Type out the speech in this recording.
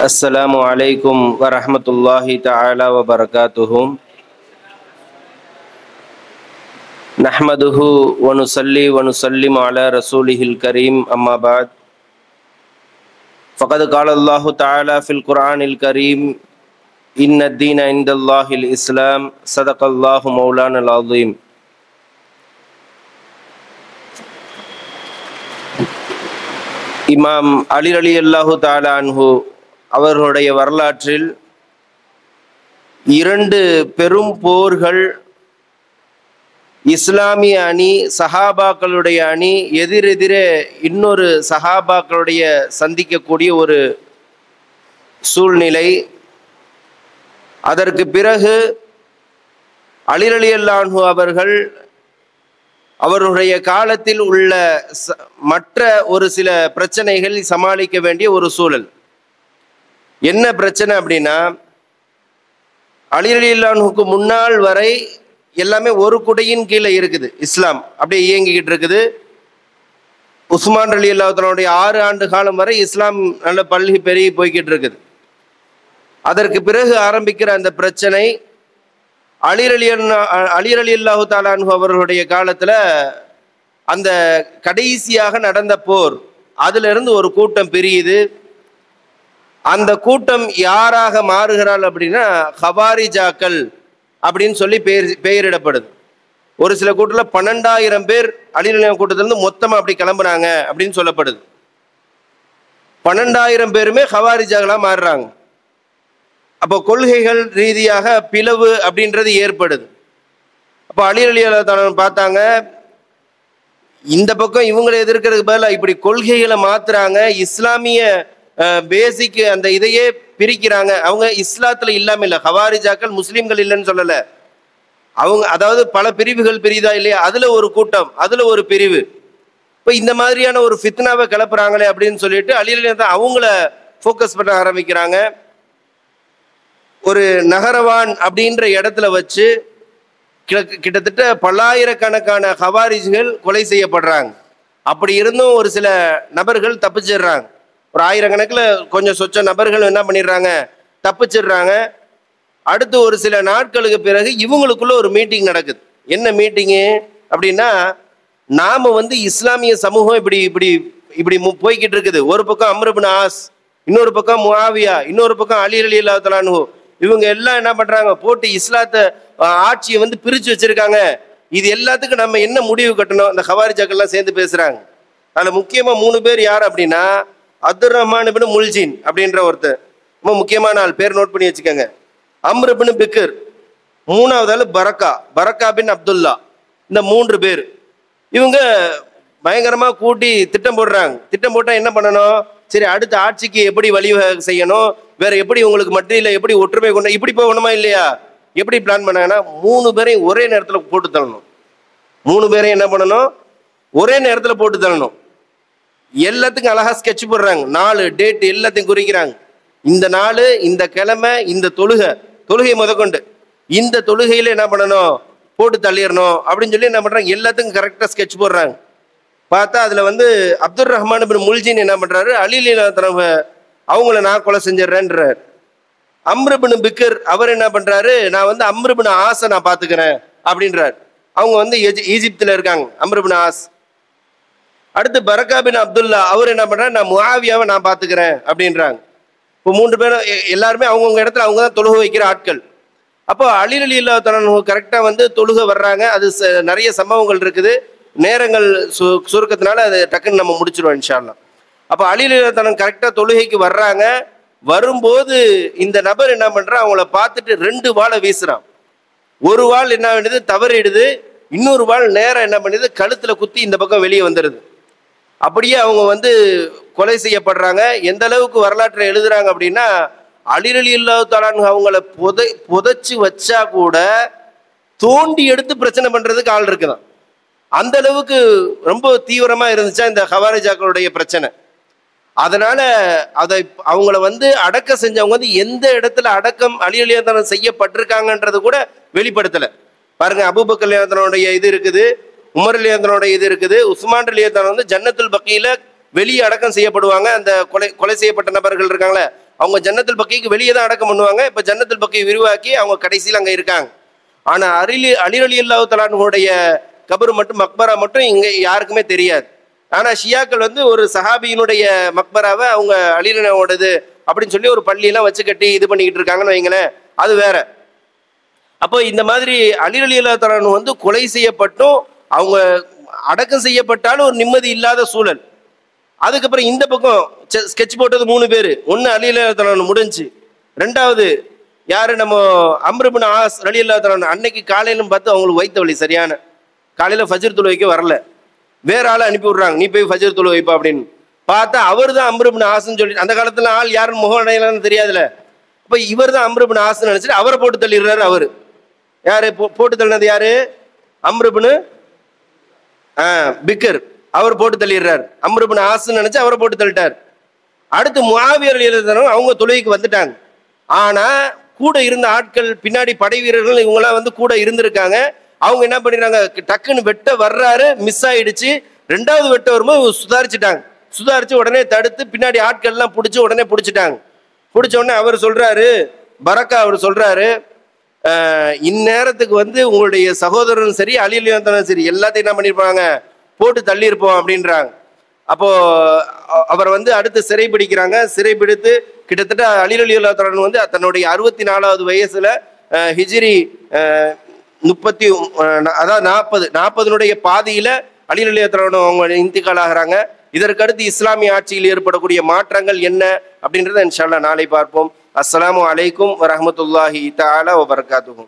السلام عليكم ورحمة الله تعالى وبركاته. نحمده ونصلي ونسلم على رسوله الكريم أما بعد فقد قال الله تعالى في القرآن الكريم إن الدين عند الله الإسلام صدق الله مولانا العظيم. இமாம் அலி ரலியல்லாஹு தஆலா அன்ஹு அவர்களுடைய வரலாற்றில் இரண்டு பெரும் போர்கள், இஸ்லாமிய அணி சஹாபாக்களுடைய அணி எதிரெதிரே இன்னொரு சஹாபாக்களுடைய சந்திக்கக்கூடிய ஒரு சூழ்நிலை. அதற்கு பிறகு அலி ரலியல்லாஹு அன்ஹு அவர்கள் அவருடைய காலத்தில் உள்ள மற்ற ஒரு சில பிரச்சனைகள் சமாளிக்க வேண்டிய ஒரு சூழல். என்ன பிரச்சனை அப்படின்னா, அலி ரலியல்லாஹு அன்ஹுக்கு முன்னால் வரை எல்லாமே ஒரு குடையின் கீழே இருக்குது. இஸ்லாம் அப்படியே இயங்கிக்கிட்டு இருக்குது. உஸ்மான் ரலியல்லாஹு தஆலாவுடைய 6 ஆண்டு காலம் வரை இஸ்லாம் நல்ல பல்கி பெருகி போய்கிட்டு இருக்குது. அதற்கு பிறகு ஆரம்பிக்கிற அந்த பிரச்சனை அலி ரலியல்லாஹு தஆலா அன்ஹு அவர்களுடைய காலத்தில் அந்த கடைசியாக நடந்த போர், அதிலிருந்து ஒரு கூட்டம் பிரியுது. அந்த கூட்டம் யாராக மாறுகிறாள் அப்படின்னா ஹவாரிஜாக்கள் அப்படின்னு சொல்லி பெயரிடப்படுது. ஒரு சில கூட்டத்தில் 12,000 பேர் அலி ரலியல்லாஹு கூட்டத்திலிருந்து மொத்தமாக அப்படி கிளம்புனாங்க அப்படின்னு சொல்லப்படுது. 12,000 பேருமே ஹவாரிஜாக்களாக மாறுறாங்க. அப்போ கொள்கைகள் ரீதியாக பிளவு அப்படின்றது ஏற்படுது. அப்போ அலி ரலியல்லாஹு தஆலா பார்த்தாங்க, இந்த பக்கம் இவங்களை எதிர்க்கிறதுக்கு பதிலாக இப்படி கொள்கைகளை மாத்துறாங்க, இஸ்லாமிய பேசிக் அந்த இதையே பிரிக்கிறாங்க. அவங்க இஸ்லாத்துல இல்லாம இல்லை, ஹவாரிஜாக்கள் முஸ்லீம்கள் இல்லைன்னு சொல்லல, அவங்க அதாவது பல பிரிவுகள் பிரிதா இல்லையா, அதுல ஒரு கூட்டம், அதுல ஒரு பிரிவு. இப்போ இந்த மாதிரியான ஒரு ஃபித்னாவை கிளப்புறாங்களே அப்படின்னு சொல்லிட்டு அலி ரலியல்லாஹு அவங்கள ஃபோக்கஸ் பண்ண ஆரம்பிக்கிறாங்க. ஒரு நகரவான் அப்படின்ற இடத்துல வச்சு கிட்டத்தட்ட பல்லாயிரக்கணக்கான ஹவாரிஜ்கள் கொலை செய்யப்படுறாங்க. அப்படி இருந்தும் ஒரு சில நபர்கள் தப்பிச்சிடுறாங்க. ஒரு ஆயிரக்கணக்கில் கொஞ்சம் சொச்ச நபர்கள் என்ன பண்ணிடுறாங்க, தப்பிச்சிடுறாங்க. அடுத்து ஒரு சில நாட்களுக்கு பிறகு இவங்களுக்குள்ள ஒரு மீட்டிங் நடக்குது. என்ன மீட்டிங்கு அப்படின்னா, நாம இஸ்லாமிய சமூகம் இப்படி இப்படி இப்படி போய்கிட்டு இருக்குது. ஒரு பக்கம் அம்ர் இப்னு ஆஸ், இன்னொரு பக்கம் முஆவியா, இன்னொரு பக்கம் அலி ரலியல்லாஹு தஆலா அன்ஹு, இவங்க எல்லாம் என்ன பண்றாங்க, போட்டு இஸ்லாத்தை ஆட்சியை பிரிச்சு வச்சிருக்காங்க. இது எல்லாத்துக்கும் நம்ம என்ன முடிவு கட்டணும், அந்த ஹவாரிஜாக்கள்லாம் சேர்ந்து பேசுறாங்க. அதுல முக்கியமா 3 பேர் யார் அப்படின்னா, அப்துர் ரஹ்மான் இப்னு முல்ஜின் அப்படின்ற ஒருத்தர், ரொம்ப முக்கியமான ஆள், பேர் நோட் பண்ணி வச்சுக்கோங்க. அம்ர் இப்னு பிக்ர், 3வது ஆள் பரக்கா பின் அப்துல்லா. இந்த 3 பேர் இவங்க பயங்கரமா கூட்டி திட்டம் போடுறாங்க. திட்டம் போட்டா என்ன பண்ணணும், சரி அடுத்த ஆட்சிக்கு எப்படி வழிவகை செய்யணும், வேற எப்படி உங்களுக்கு மத்தியில் எப்படி ஒற்றுமை கொண்டு இப்படி போகணுமா இல்லையா, எப்படி பிளான் பண்ணாங்கன்னா 3 பேரையும் ஒரே நேரத்தில் போட்டு தள்ளணும். 3 பேரையும் என்ன பண்ணணும், ஒரே நேரத்தில் போட்டு தள்ளணும். எல்லாத்துக்கும் அழகா ஸ்கெட்ச் போடுறாங்க, 4 டேட் எல்லாத்தையும் குறிக்கிறாங்க. இந்த நாள், இந்த கிழமை, இந்த தொழுகை முதற்கொண்டு இந்த தொழுகையில என்ன பண்ணணும், போட்டு தள்ளிடணும் அப்படின்னு சொல்லி என்ன பண்றாங்க, எல்லாத்துக்கும் கரெக்டாக ஸ்கெட்ச் போடுறாங்க. பார்த்தா அதுல அப்துர் ரஹ்மான் இப்னு முல்ஜின் என்ன பண்றாரு, அலி ரலியல்லாஹு அன்ஹு அவங்கள நான் கொலை செஞ்சிடறேன்றார். அம்ர் இப்னு பிக்ர் அவர் என்ன பண்றாரு, நான் அம்ர் இப்னு ஆஸை நான் பாத்துக்கிறேன் அப்படின்றார். அவங்க ஈஜிப்துல இருக்காங்க, அம்ர் இப்னு ஆஸ். அடுத்து பரக்கா பின் அப்துல்லா அவர் என்ன பண்றாரு, நான் முஆவியாவை நான் பாத்துக்கிறேன் அப்படின்றாங்க. இப்போ 3 பேரும் எல்லாருமே அவங்கவுங்க இடத்துல அவங்க தான் தொழுகை வைக்கிற ஆட்கள். அப்போ அலி ரலியல்லாஹு தஆலா கரெக்டா தொழுகை வர்றாங்க. அது நிறைய சம்பவங்கள் இருக்குது, நேரங்கள் சுருக்கத்தினால அது டக்குன்னு நம்ம முடிச்சிருவோம் இன்ஷா அல்லாஹ். அப்போ அலி ரலியல்லாஹு தஆலா கரெக்டாக தொழுகைக்கு வர்றாங்க. வரும்போது இந்த நபர் என்ன பண்றான், அவங்கள பார்த்துட்டு 2 வாளை வீசுறான். ஒரு வாள் என்ன பண்ணுது, தவறிடுது. இன்னொரு வாள் நேரம் என்ன பண்ணுது, கழுத்துல குத்தி இந்த பக்கம் வெளியே வந்துடுது. அப்படியே அவங்க கொலை செய்யப்படுறாங்க. எந்த அளவுக்கு வரலாற்றை எழுதுறாங்க அப்படின்னா, அலி ரலியல்லாஹு தஆலா அவங்கள புதைச்சு வச்சா கூட தோண்டி எடுத்து பிரச்சனை பண்றதுக்கு ஆள் இருக்குதான். அந்த அளவுக்கு ரொம்ப தீவிரமா இருந்துச்சா இந்த ஹவாரிஜாக்களுடைய பிரச்சனை. அதனால அதை அவங்கள அடக்க செஞ்சவங்க எந்த இடத்துல அடக்கம் அலி ரலியல்லாஹு தஆலா செய்யப்பட்டிருக்காங்கன்றது கூட வெளிப்படுத்தல. பாருங்க, அபூபக்கர் ரலியல்லாஹு தஆலாவுடைய இது இருக்குது, உமர் ரலியல்லாஹு தஆலாவுடைய இது இருக்குது, உஸ்மான் ரலியல்லாஹு தஆலா ஜன்னத்துல் பக்கீல வெளியே அடக்கம் செய்யப்படுவாங்க. அந்த கொலை செய்யப்பட்ட நபர்கள் இருக்காங்களே அவங்க ஜன்னத்துல் பக்கீக்கு வெளியே தான் அடக்கம் பண்ணுவாங்க. இப்போ ஜன்னத்துல் பக்கி விரிவாக்கி அவங்க கடைசியில் அங்கே இருக்காங்க. ஆனால் அலி ரலியல்லாஹு தஆலா அன்ஹுடைய கபர் மட்டும் மக்பரா மட்டும் இங்கே யாருக்குமே தெரியாது. ஆனால் ஷியாக்கள் வந்து ஒரு சஹாபியினுடைய மக்பராவை அவங்க அலிரனோடது அப்படின்னு சொல்லி ஒரு பள்ளியெல்லாம் வச்சு கட்டி இது பண்ணிக்கிட்டு இருக்காங்கன்னு வைங்களேன், அது வேற. அப்போ இந்த மாதிரி அலி ரலியல்லாஹு தஆலா அன்ஹு வந்து கொலை செய்யப்பட்டும் அவங்க அடக்கம் செய்யப்பட்டாலும் ஒரு நிம்மதி இல்லாத சூழல். அதுக்கப்புறம் இந்த பக்கம் ஸ்கெட்ச் போட்டது 3 பேர். ஒன்று அலி ரலியல்லாஹு தஆலா அன்ஹு முடிஞ்சு, ரெண்டாவது யாரு நம்ம அம்ர் இப்னு ஆஸ் ரலியல்லாஹு தஆலா அன்ஹு. அன்னைக்கு காலையிலும் பார்த்து அவங்களுக்கு வைத்த வழி சரியான, காலையில் ஃபஜ்ர் தொழு வைக்க வரல, வேற ஆளை அனுப்பி விட்றாங்க, நீ போய் ஃபஜ்ர் தொழு வைப்பா அப்படின்னு. பார்த்தா அவர் தான் அம்ர் இப்னு ஆஸ்ன்னு சொல்லி, அந்த காலத்துல ஆள் யாருன்னு முகம் அடையலான்னு தெரியாதுல்ல. அப்போ இவர் தான் அம்ர் இப்னு ஆஸ்ன்னு நினைச்சிட்டு அவரை போட்டு தள்ளிடுறாரு. அவர் யாரு போட்டு தள்ளினது? யாரு? அம்ர் இப்னு பிக்கர். அவர் போட்டு தள்ளிடுறாரு. அம்ர் இப்னு ஆஸ்ன்னு நினைச்சு அவரை போட்டு தள்ளிட்டார். அடுத்து முஆவியா ரலியல்லாஹு அன்ஹு அவங்க தொழுகைக்கு வந்துட்டாங்க. ஆனா கூட இருந்த ஆட்கள் பின்னாடி படை வீரர்கள் இவங்கெல்லாம் வந்து கூட இருந்திருக்காங்க. அவங்க என்ன பண்ணிடுறாங்க, டக்குன்னு வெட்ட வர்றாரு, மிஸ் ஆயிடுச்சு. ரெண்டாவது வெட்ட வரும்போது சுதாரிச்சுட்டாங்க. சுதாரிச்சு உடனே தடுத்து பின்னாடி ஆட்கள்லாம் பிடிச்சி உடனே பிடிச்சிட்டாங்க. பிடிச்ச உடனே அவர் சொல்றாரு, பரக்கா அவர் சொல்றாரு, இந்நேரத்துக்கு வந்து உங்களுடைய சகோதரரும் சரி அலி ரலியல்லாஹு அன்ஹு சரி எல்லாத்தையும் என்ன பண்ணியிருப்பாங்க, போட்டு தள்ளியிருப்போம் அப்படின்றாங்க. அப்போ அவர் வந்து அடுத்து சிறை பிடிக்கிறாங்க. சிறை பிடித்து கிட்டத்தட்ட அலி ரலியல்லாஹு அன்ஹு வந்து தன்னுடைய 64வது வயசுல ஹிஜ்ரி 40 பாதியில அலி ரலியல்லாஹு அன்ஹு அவங்க இன்திகால் ஆகிறாங்க. இதற்கடுத்து இஸ்லாமிய ஆட்சியில் ஏற்படக்கூடிய மாற்றங்கள் என்ன அப்படின்றத இன்ஷா அல்லாஹ் நாளை பார்ப்போம். அஸ்ஸலாமு அலைக்கும் வரஹ்மத்துல்லாஹி தஆலா வபரகாத்துஹு.